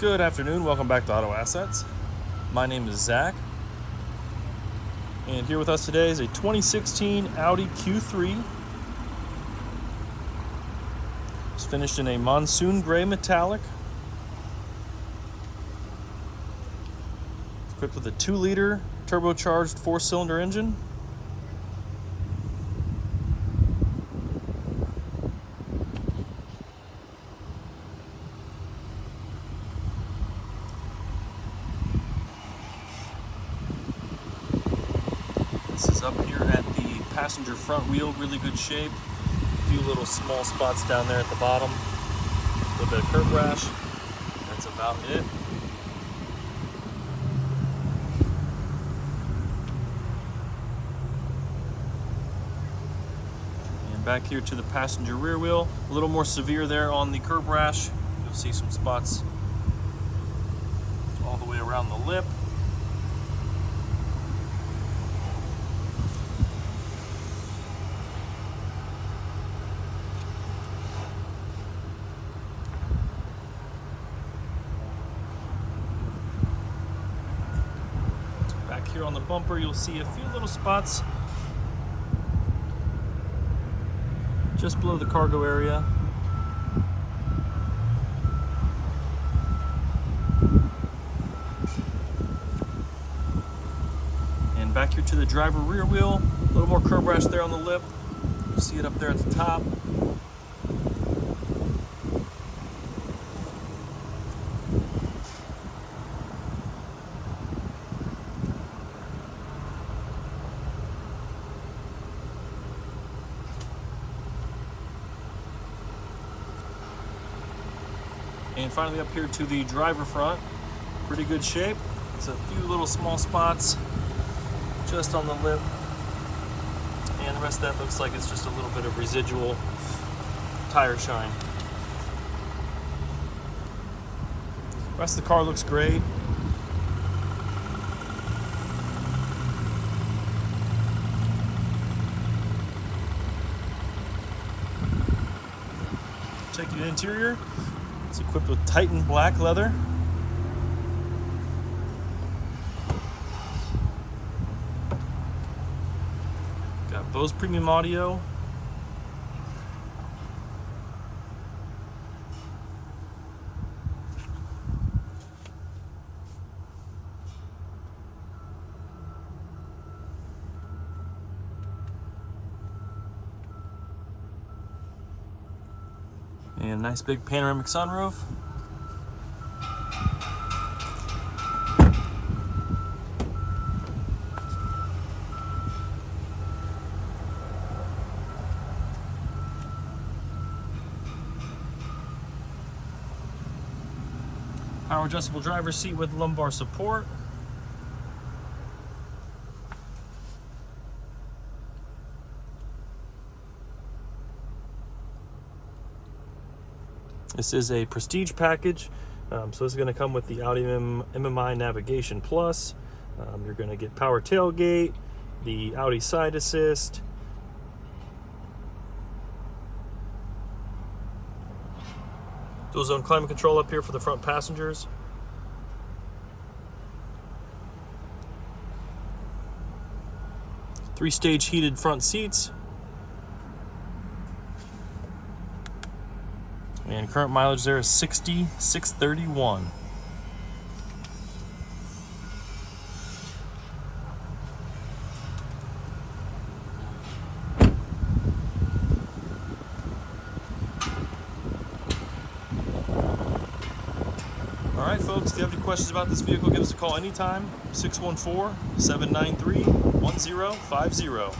Good afternoon, welcome back to Auto Assets. My name is Zach, and here with us today is a 2016 Audi Q3. It's finished in a Monsoon gray metallic. It's equipped with a 2-liter turbocharged 4-cylinder engine. This is up here at the passenger front wheel, really good shape. A few little small spots down there at the bottom. A little bit of curb rash. That's about it. And back here to the passenger rear wheel. A little more severe there on the curb rash. You'll see some spots all the way around the lip. Back here on the bumper, you'll see a few little spots just below the cargo area. And back here to the driver rear wheel, a little more curb rash there on the lip. You see it up there at the top. And finally up here to the driver front, pretty good shape. It's a few little small spots just on the lip, and the rest of that looks like it's just a little bit of residual tire shine. The rest of the car looks great. Check the interior. It's equipped with Titan black leather. Got Bose premium audio. And a nice big panoramic sunroof. Power adjustable driver's seat with lumbar support. This is a prestige package, so this is going to come with the Audi MMI Navigation Plus. You're going to get power tailgate, the Audi side assist, dual zone climate control up here for the front passengers. Three-stage heated front seats. And current mileage there is 60,631. All right, folks, if you have any questions about this vehicle, give us a call anytime, 614-793-1050.